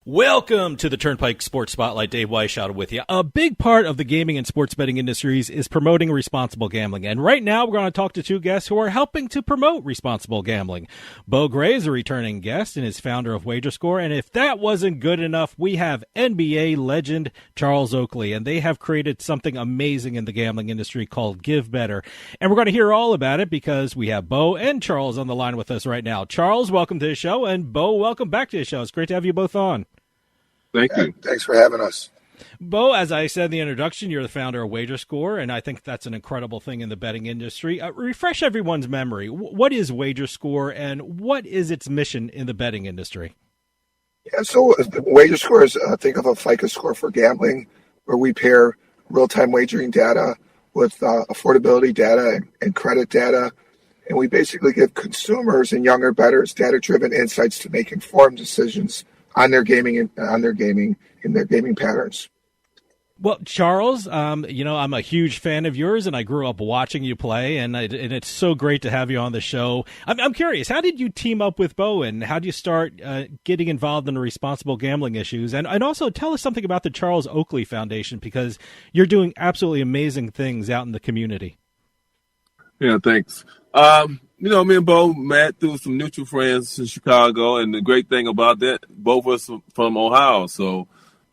Welcome to the Turnpike Sports Spotlight. Dave Weishaupt with you. A big part of the gaming and sports betting industries is promoting responsible gambling. And right now we're going to talk to two guests who are helping to promote responsible gambling. Bo Gray is a returning guest and is founder of WagerScore. And if that wasn't good enough, we have NBA legend Charles Oakley. And they have created something amazing in the gambling industry called Give Better. And we're going to hear all about it because we have Bo and Charles on the line with us right now. Charles, welcome to the show. And Bo, welcome back to the show. It's great to have you both on. Thank you. Thanks for having us. Bo, as I said in the introduction, you're the founder of WagerScore, and I think that's an incredible thing in the betting industry. Refresh everyone's memory. What is WagerScore, and what is its mission in the betting industry? Yeah, so WagerScore is, think of a FICO score for gambling, where we pair real-time wagering data with affordability data and credit data, and we basically give consumers and younger bettors data-driven insights to make informed decisions on their gaming and their gaming patterns. Well, Charles, I'm a huge fan of yours, and I grew up watching you play, and it's so great to have you on the show. I'm curious, how did you team up with Bo, and how did you start getting involved in the responsible gambling issues? And also tell us something about the Charles Oakley Foundation, because you're doing absolutely amazing things out in the community. Yeah, thanks. Me and Bo met through some mutual friends in Chicago, and the great thing about that, both of us from Ohio. So,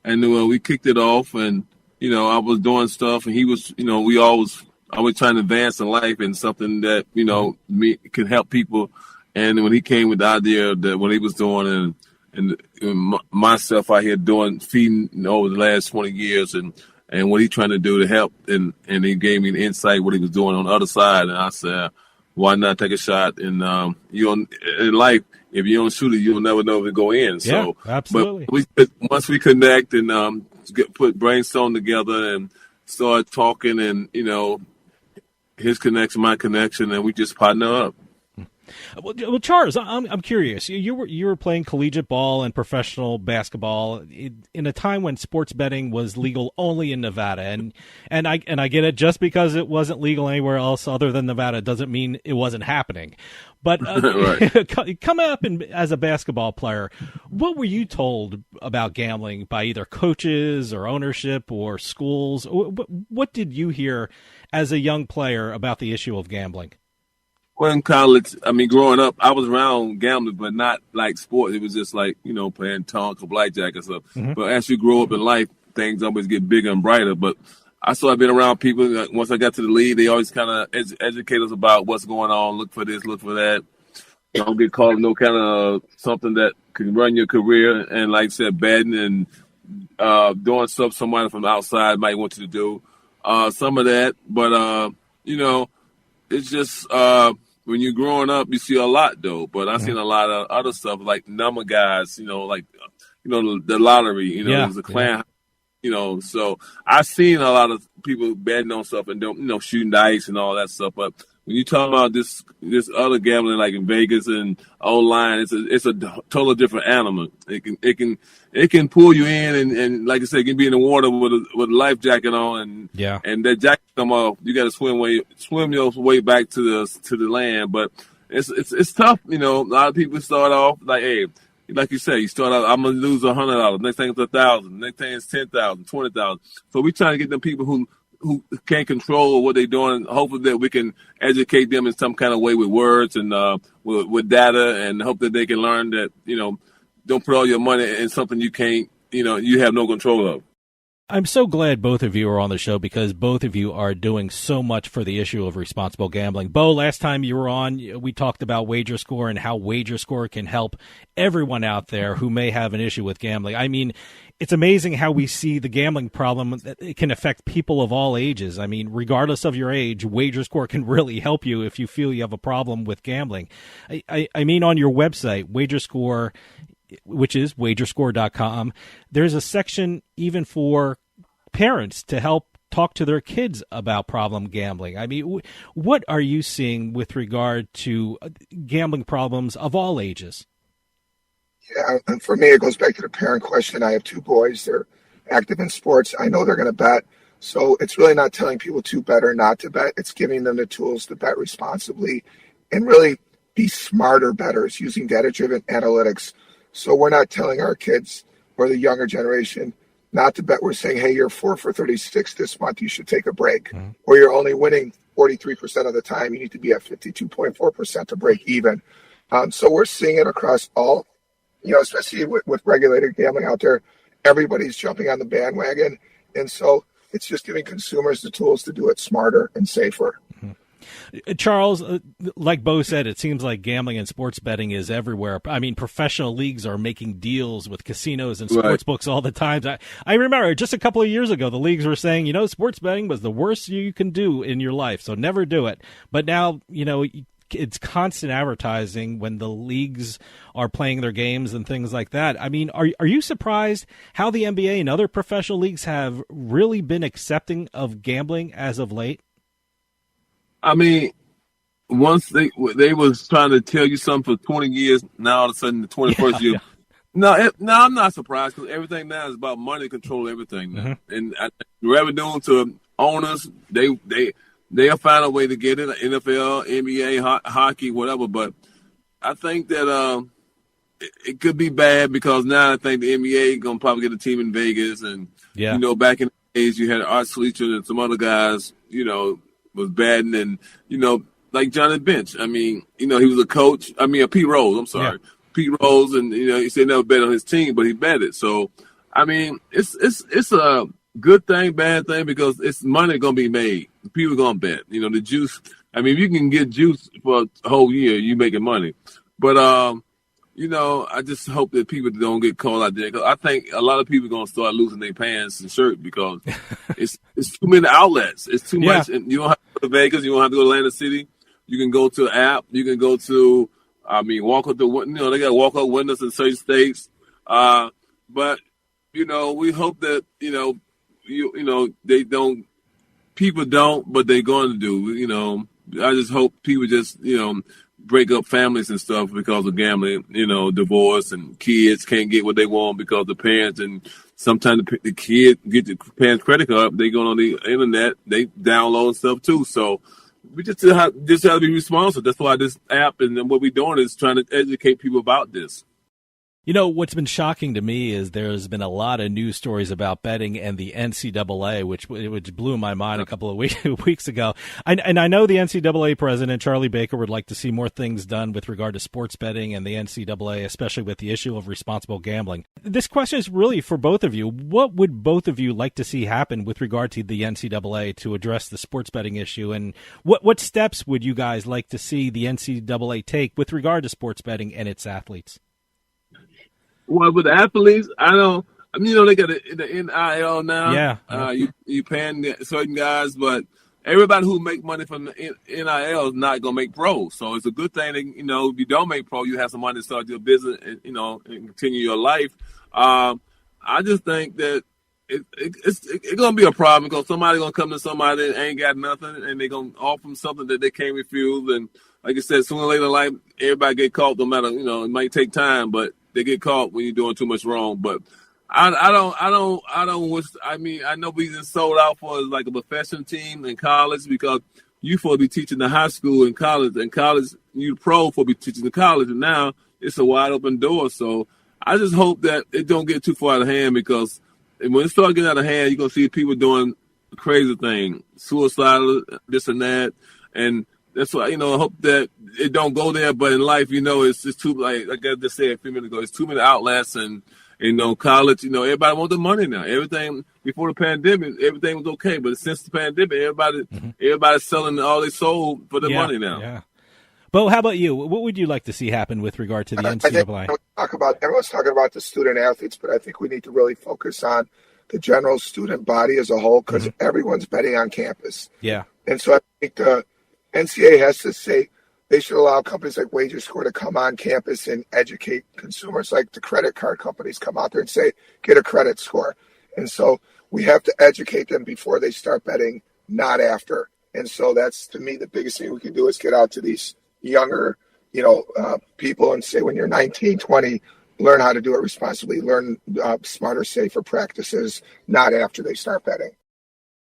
and we kicked it off, and I was doing stuff, and he was, I was trying to advance in life and something that me can help people. And when he came with the idea that what he was doing, and myself out here feeding over the last 20 years, and what he trying to do to help, and he gave me the insight what he was doing on the other side, and I said, why not take a shot? And in life, if you don't shoot it, you'll never know if it go in. So, yeah, absolutely. But once we connect and put brainstorm together and start talking, and his connection, my connection, and we just partner up. Well, Charles, I'm curious. You were playing collegiate ball and professional basketball in a time when sports betting was legal only in Nevada, and I get it. Just because it wasn't legal anywhere else other than Nevada doesn't mean it wasn't happening. But coming up as a basketball player, what were you told about gambling by either coaches or ownership or schools? What did you hear as a young player about the issue of gambling? Well, in college, growing up, I was around gambling, but not like sports. It was just like, playing tonk or blackjack or stuff. Mm-hmm. But as you grow up in life, things always get bigger and brighter. But I started being around people. Once I got to the league, they always kind of educate us about what's going on. Look for this, look for that. Don't get caught in no kind of something that can run your career. And like I said, betting and doing stuff somebody from the outside might want you to do. Some of that. But, it's just when you're growing up, you see a lot, though. But I've seen a lot of other stuff, like number guys, the lottery, there's a clan, So I've seen a lot of people betting on stuff and, shooting dice and all that stuff. But when you talk about this other gambling, like in Vegas and online, it's a totally different animal. It can pull you in and like I said, it can be in the water with a life jacket on, and that jacket come off. You got to swim your way back to the land. But it's tough. A lot of people start off like, hey, like you say, you start out, I'm gonna lose $100. Next thing it's $1,000. Next thing it's $10,000, $20,000. So we trying to get them people who can't control what they're doing. Hopefully that we can educate them in some kind of way with words and with data, and hope that they can learn that, don't put all your money in something you can't, you have no control of. I'm so glad both of you are on the show because both of you are doing so much for the issue of responsible gambling. Bo, last time you were on, we talked about WagerScore and how WagerScore can help everyone out there who may have an issue with gambling. It's amazing how we see the gambling problem that it can affect people of all ages. Regardless of your age, WagerScore can really help you if you feel you have a problem with gambling. On your website, WagerScore, which is wagerscore.com, there's a section even for parents to help talk to their kids about problem gambling. What are you seeing with regard to gambling problems of all ages? Yeah, and for me, it goes back to the parent question. I have two boys. They're active in sports. I know they're going to bet. So it's really not telling people to bet or not to bet. It's giving them the tools to bet responsibly and really be smarter bettors using data-driven analytics. So we're not telling our kids or the younger generation not to bet. We're saying, hey, you're 4 for 36 this month, you should take a break. Mm-hmm. Or you're only winning 43% of the time, you need to be at 52.4% to break even. So we're seeing it across all, especially with regulated gambling out there. Everybody's jumping on the bandwagon. And so it's just giving consumers the tools to do it smarter and safer. Mm-hmm. Charles, like Bo said, it seems like gambling and sports betting is everywhere. I mean, professional leagues are making deals with casinos and sports books all the time. I remember just a couple of years ago, the leagues were saying, sports betting was the worst you can do in your life, so never do it. But now, it's constant advertising when the leagues are playing their games and things like that. I mean, are you surprised how the NBA and other professional leagues have really been accepting of gambling as of late? I mean, once they was trying to tell you something for 20 years, now all of a sudden the 21st year. Yeah. No, I'm not surprised because everything now is about money control everything now. Mm-hmm. And revenue to owners, they'll find a way to get it, NFL, NBA, hockey, whatever. But I think that it could be bad because now I think the NBA going to probably get a team in Vegas. And, back in the days you had Art Sleecher and some other guys, was batting and, like Johnny Bench. I mean, he was a coach. I mean, Pete Rose, I'm sorry. Yeah. Pete Rose, and, he said never bet on his team, but he betted. So, I mean, it's a good thing, bad thing, because it's money going to be made. People going to bet. The juice. I mean, if you can get juice for a whole year, you making money. But, I just hope that people don't get caught out there. Because I think a lot of people are going to start losing their pants and shirt because it's too many outlets. It's too much. And you don't have to go to Vegas. You don't have to go to Atlantic City. You can go to an app. You can go to, walk up the, they got walk-up windows in certain states. But, we hope that, they don't, people don't, but they're going to do, I just hope people just, break up families and stuff because of gambling, divorce, and kids can't get what they want because the parents, and sometimes the kid get the parents' credit card, they go on the internet, they download stuff too. So we just have to be responsible. That's why this app and what we're doing is trying to educate people about this. What's been shocking to me is there's been a lot of news stories about betting and the NCAA, which blew my mind a couple of weeks ago. And I know the NCAA president, Charlie Baker, would like to see more things done with regard to sports betting and the NCAA, especially with the issue of responsible gambling. This question is really for both of you. What would both of you like to see happen with regard to the NCAA to address the sports betting issue? And what steps would you guys like to see the NCAA take with regard to sports betting and its athletes? Well, with the athletes, they got the NIL now. Yeah. You paying certain guys, but everybody who make money from the NIL is not going to make pro. So it's a good thing that, if you don't make pro, you have some money to start your business and, and continue your life. I just think that it's going to be a problem because somebody going to come to somebody that ain't got nothing and they're going to offer them something that they can't refuse. And like I said, sooner or later in life, everybody get caught no matter, it might take time, but they get caught when you're doing too much wrong. But I don't wish. I mean, I know we just sold out for like a professional team in college because you for be teaching the high school and college you pro for be teaching the college, and now it's a wide open door. So I just hope that it don't get too far out of hand because when it starts getting out of hand, you're gonna see people doing crazy things, suicidal, this and that, and that's why, I hope that it don't go there. But in life, it's just too, like I just said a few minutes ago, it's too many outlets and, college, everybody wants the money now. Everything before the pandemic, everything was okay. But since the pandemic, everybody's selling all they sold for the money now. Yeah. Bo, how about you? What would you like to see happen with regard to the NCAA? Everyone's talking about the student athletes, but I think we need to really focus on the general student body as a whole because everyone's betting on campus. Yeah. And so I think the NCAA has to say they should allow companies like WagerScore to come on campus and educate consumers, like the credit card companies come out there and say, get a credit score. And so we have to educate them before they start betting, not after. And so that's, to me, the biggest thing we can do is get out to these younger, people and say, when you're 19, 20, learn how to do it responsibly, learn smarter, safer practices, not after they start betting.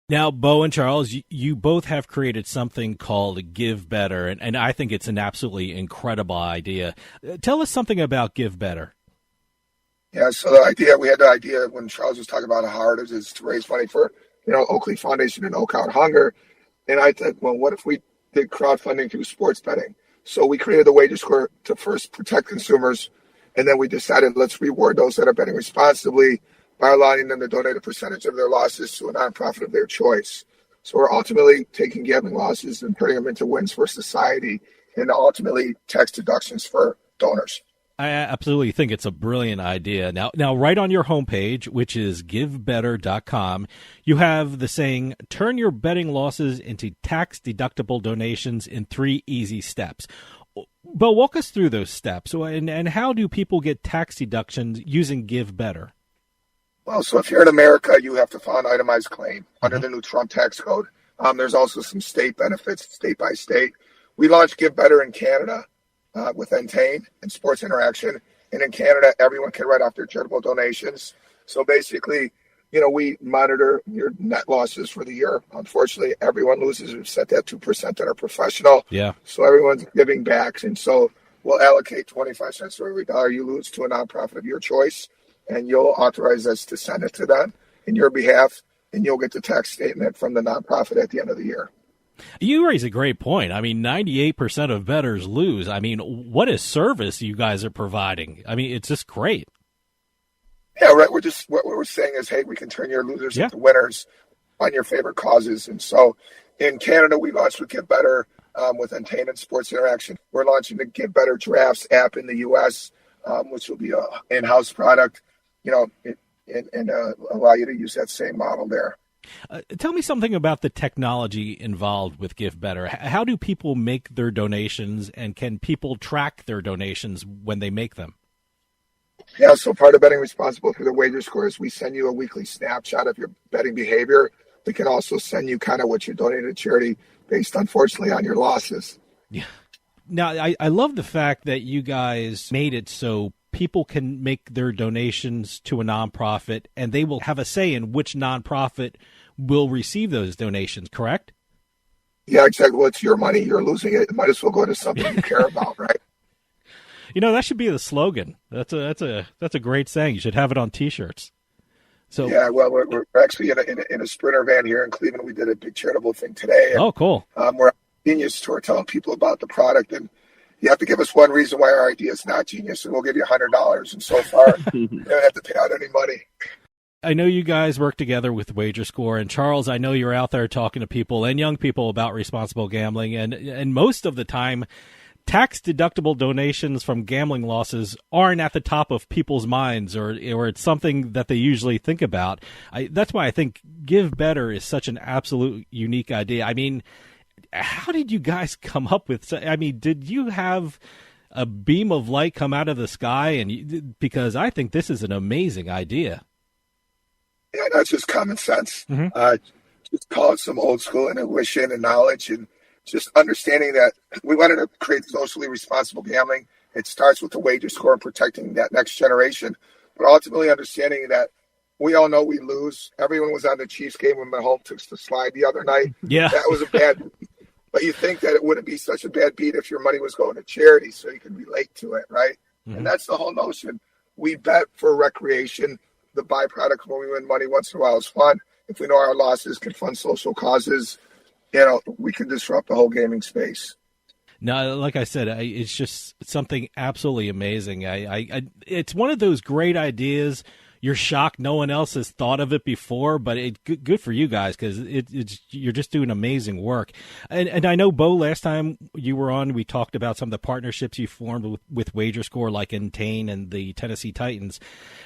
Now, Bo and Charles, you both have created something called Give Better, and I think it's an absolutely incredible idea. Tell us something about Give Better. Yeah, so we had the idea when Charles was talking about how hard it is to raise money for, Oakley Foundation and Oak Out Hunger. And I thought, well, what if we did crowdfunding through sports betting? So we created the wager score to first protect consumers, and then we decided let's reward those that are betting responsibly by allowing them to donate a percentage of their losses to a nonprofit of their choice. So we're ultimately taking gambling losses and turning them into wins for society and ultimately tax deductions for donors. I absolutely think it's a brilliant idea. Now, right on your homepage, which is givebetter.com, you have the saying, turn your betting losses into tax-deductible donations in 3 easy steps. But walk us through those steps, and how do people get tax deductions using Give Better? Well, so if you're in America, you have to file an itemized claim under the new Trump tax code. There's also some state benefits, state by state. We launched Give Better in Canada. With Entain and Sports Interaction. And in Canada, everyone can write off their charitable donations. So basically, we monitor your net losses for the year. Unfortunately, everyone loses. We've set that 2% that are professional. Yeah. So everyone's giving back. And so we'll allocate 25 cents for every dollar you lose to a nonprofit of your choice. And you'll authorize us to send it to them in your behalf. And you'll get the tax statement from the nonprofit at the end of the year. You raise a great point. 98% of bettors lose. What a service you guys are providing. It's just great. Yeah, right. What we're saying is, hey, we can turn your losers into winners on your favorite causes. And so in Canada, we launched with Give Better with Entain and Sports Interaction. We're launching the Give Better Drafts app in the U.S., which will be an in-house product, and allow you to use that same model there. Tell me something about the technology involved with Give Better. How do people make their donations, and can people track their donations when they make them? Yeah, so part of betting responsible through the wager score is we send you a weekly snapshot of your betting behavior. We can also send you kind of what you donated to charity based, unfortunately, on your losses. Yeah. Now, I love the fact that you guys made it so people can make their donations to a nonprofit, and they will have a say in which nonprofit will receive those donations, correct? Yeah, exactly. Well, it's your money. You're losing it. It might as well go to something you care about, right? That should be the slogan. That's a great saying. You should have it on T-shirts. So yeah, well, we're actually in a Sprinter van here in Cleveland. We did a big charitable thing today. Oh, cool. We're genius tour telling people about the product, and you have to give us one reason why our idea is not genius, and we'll give you $100. And so far, you don't have to pay out any money. I know you guys work together with WagerScore, and Charles, I know you're out there talking to people and young people about responsible gambling, and most of the time, tax-deductible donations from gambling losses aren't at the top of people's minds, or it's something that they usually think about. That's why I think Give Better is such an absolute unique idea. How did you guys come up with? Did you have a beam of light come out of the sky? Because I think this is an amazing idea. Yeah, that's just common sense. Mm-hmm. Just call it some old school intuition and knowledge, and just understanding that we wanted to create socially responsible gambling. It starts with the wager score and protecting that next generation, but ultimately understanding that we all know we lose. Everyone was on the Chiefs game when Mahomes took the slide the other night. Yeah, that was a bad beat. But you think that it wouldn't be such a bad beat if your money was going to charity, so you can relate to it, right? Mm-hmm. And that's the whole notion. We bet for recreation. The byproduct when we win money once in a while is fun. If we know our losses can fund social causes, we can disrupt the whole gaming space. No, like I said, it's just something absolutely amazing. It's one of those great ideas. You're shocked no one else has thought of it before, but good for you guys, because you're just doing amazing work. And I know, Bo, last time you were on, we talked about some of the partnerships you formed with WagerScore, like Entain and the Tennessee Titans.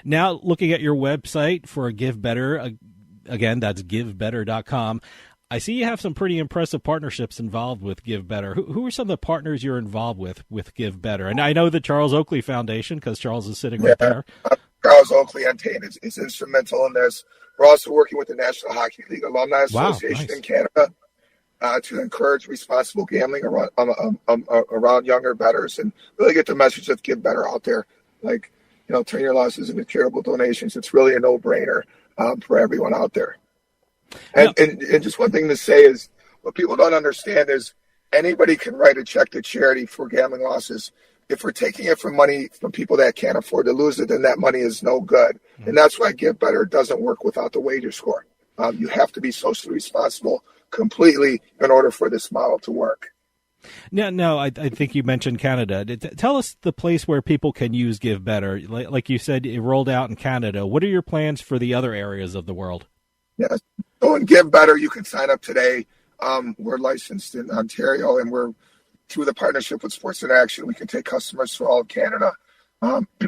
Now, looking at your website for Give Better, again, that's givebetter.com. I see you have some pretty impressive partnerships involved with Give Better. Who are some of the partners you're involved with Give Better? And I know the Charles Oakley Foundation, because Charles is sitting right there. Charles Oakley Entain is instrumental in this. We're also working with the National Hockey League Alumni Association in Canada to encourage responsible gambling around younger bettors and really get the message of Give Better out there. Turn your losses into charitable donations. It's really a no-brainer for everyone out there. And just one thing to say is, what people don't understand is anybody can write a check to charity for gambling losses if we're taking it from money from people that can't afford to lose it, then that money is no good. And that's why Give Better doesn't work without the wager score. You have to be socially responsible completely in order for this model to work. No, I think you mentioned Canada. Tell us the place where people can use Give Better. Like you said, it rolled out in Canada. What are your plans for the other areas of the world? Yeah, so in Give Better, you can sign up today. We're licensed in Ontario, and we're through the partnership with Sports in Action. We can take customers through all of Canada.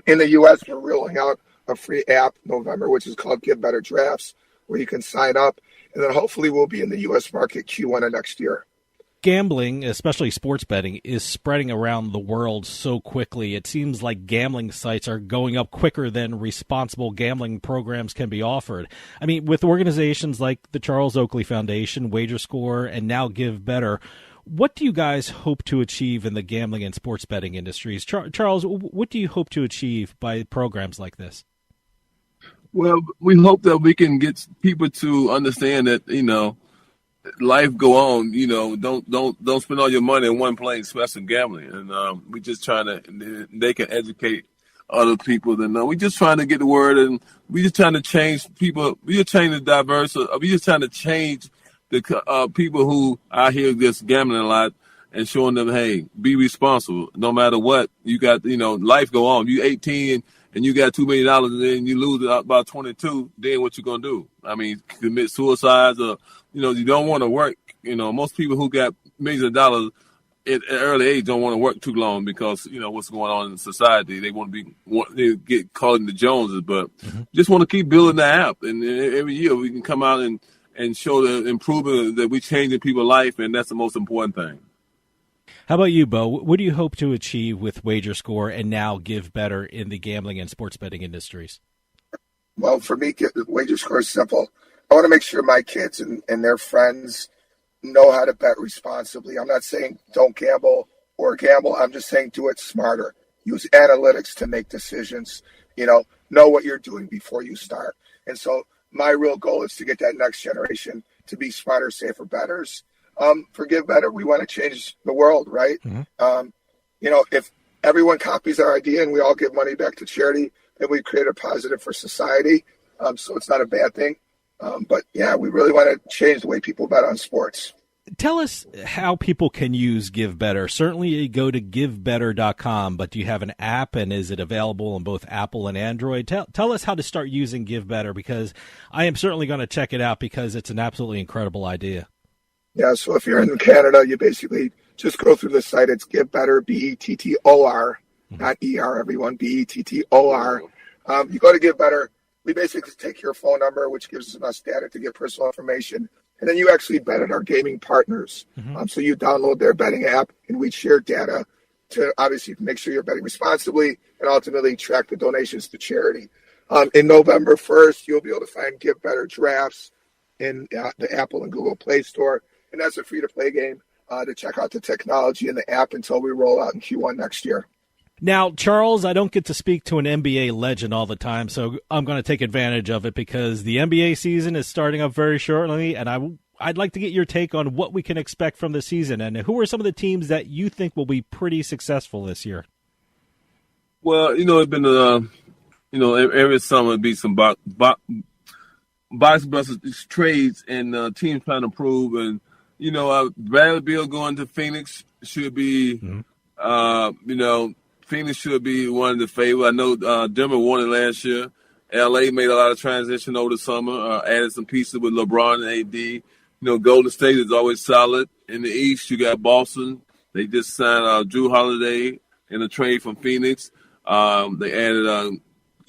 In the U.S., we're rolling out a free app in November, which is called Give Better Drafts, where you can sign up, and then hopefully we'll be in the U.S. market Q1 of next year. Gambling, especially sports betting, is spreading around the world so quickly. It seems like gambling sites are going up quicker than responsible gambling programs can be offered. I mean, with organizations like the Charles Oakley Foundation, WagerScore, and now Give Better, what do you guys hope to achieve in the gambling and sports betting industries? Charles, what do you hope to achieve by programs like this? Well, we hope that we can get people to understand that, life go on. Don't spend all your money in one place, especially gambling. And we just trying to, they can educate other people. Then we just trying to get the word, and we just trying to change people. We just trying to we just trying to change the people who out here just gambling a lot, and showing them, hey, be responsible. No matter what, you got, life go on. You 18 and you got $2 million, and then you lose it about 22. Then what you gonna do? I mean, commit suicides, or you don't want to work. Most people who got millions of dollars at an early age don't want to work too long because what's going on in society. They want to get caught in the Joneses, but just want to keep building the app, and every year we can come out and show the improvement that we're changing people's life, and that's the most important thing. How about you, Bo? What do you hope to achieve with WagerScore and now Give Better in the gambling and sports betting industries? Well, for me, WagerScore is simple. I want to make sure my kids and their friends know how to bet responsibly. I'm not saying don't gamble or gamble. I'm just saying do it smarter. Use analytics to make decisions. Know what you're doing before you start. And so my real goal is to get that next generation to be smarter, safer bettors. For Give Better, we want to change the world, right? If everyone copies our idea and we all give money back to charity, then we create a positive for society. So it's not a bad thing. But yeah, we really want to change the way people bet on sports. Tell us how people can use Give Better. Certainly you go to givebetter.com, but do you have an app, and is it available on both Apple and Android? Tell us how to start using Give Better, because I am certainly going to check it out because it's an absolutely incredible idea. Yeah, so if you're in Canada, you basically just go through the site. It's Give Better, Bettor, not ER, everyone, Bettor. You go to Give Better. We basically take your phone number, which gives us data to get personal information, and then you actually bet at our gaming partners. So you download their betting app, and we share data to obviously make sure you're betting responsibly and ultimately track the donations to charity. In November 1st, you'll be able to find Give Better Drafts in the Apple and Google Play Store. And that's a free-to-play game to check out the technology in the app until we roll out in Q1 next year. Now, Charles, I don't get to speak to an NBA legend all the time, so I'm going to take advantage of it because the NBA season is starting up very shortly, and I'd like to get your take on what we can expect from the season, and who are some of the teams that you think will be pretty successful this year? Well, it's been, every summer it'd be some box busters trades and teams trying to improve, and Bradley Beal going to Phoenix should be, Phoenix should be one of the favorites. I know Denver won it last year. LA made a lot of transition over the summer, added some pieces with LeBron and AD. Golden State is always solid. In the East, you got Boston. They just signed Drew Holiday in a trade from Phoenix. They added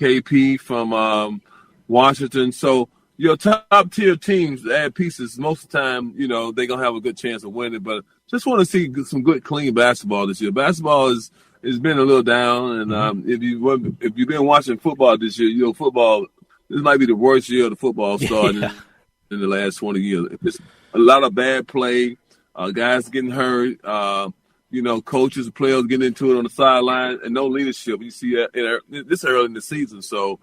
KP from Washington. So, your top-tier teams add pieces. Most of the time, they're going to have a good chance of winning. But just want to see some good, clean basketball this year. Basketball has been a little down. And if you've been watching football this year, football, this might be the worst year of the football starting in the last 20 years. It's a lot of bad play, guys getting hurt, coaches and players getting into it on the sideline, and no leadership. You see that this early in the season. So,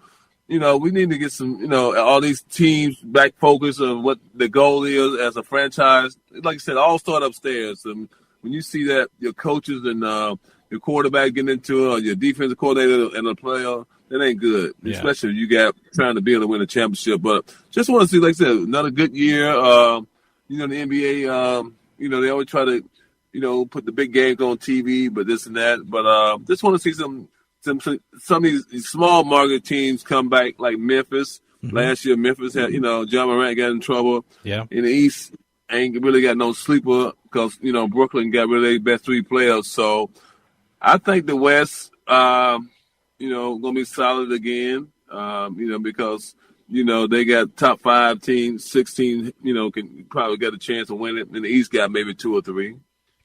we need to get some, all these teams back focused on what the goal is as a franchise. Like I said, all start upstairs. And when you see that your coaches and your quarterback getting into it, or your defensive coordinator and a player, that ain't good. Yeah. Especially if you got trying to be able to win a championship. But just want to see, like I said, another good year. The NBA, they always try to, put the big games on TV, but this and that. But just want to see some of these small market teams come back, like Memphis. Mm-hmm. Last year, Memphis had, John Morant got in trouble. Yeah. In the East, ain't really got no sleeper because, Brooklyn got rid of their best 3 players. So I think the West, going to be solid again, because, they got top 5 teams, 6 teams, can probably get a chance to win it. And the East got maybe 2 or 3.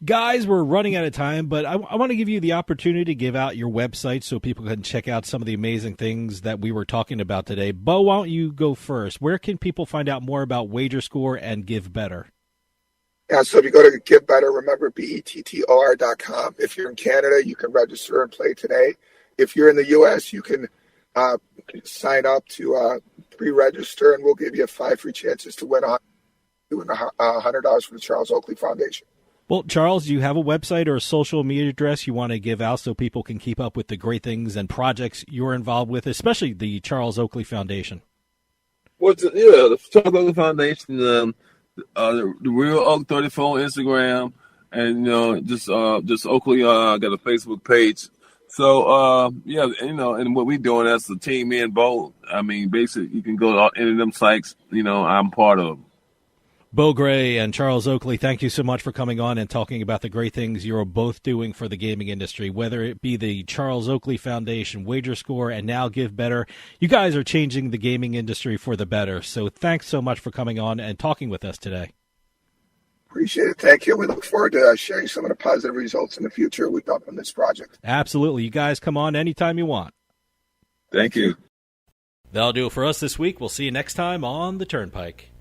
Guys, we're running out of time, but I want to give you the opportunity to give out your website so people can check out some of the amazing things that we were talking about today. Bo, why don't you go first? Where can people find out more about WagerScore and Give Better? Yeah, so if you go to Give Better, remember BETTOR.com. If you're in Canada, you can register and play today. If you're in the U.S., you can sign up to pre-register, and we'll give you 5 free chances to win $100 for the Charles Oakley Foundation. Well, Charles, do you have a website or a social media address you want to give out so people can keep up with the great things and projects you're involved with, especially the Charles Oakley Foundation? The Charles Oakley Foundation, the Real Oak 34 on Instagram, and just Oakley. I got a Facebook page. So and what we doing as a team, me and Bo. I mean, basically, you can go to any of them sites. I'm part of them. Bo Gray and Charles Oakley, thank you so much for coming on and talking about the great things you're both doing for the gaming industry, whether it be the Charles Oakley Foundation, WagerScore, and now Give Better. You guys are changing the gaming industry for the better. So thanks so much for coming on and talking with us today. Appreciate it. Thank you. We look forward to sharing some of the positive results in the future we've done on this project. Absolutely. You guys come on anytime you want. Thank you. That'll do it for us this week. We'll see you next time on the Turnpike.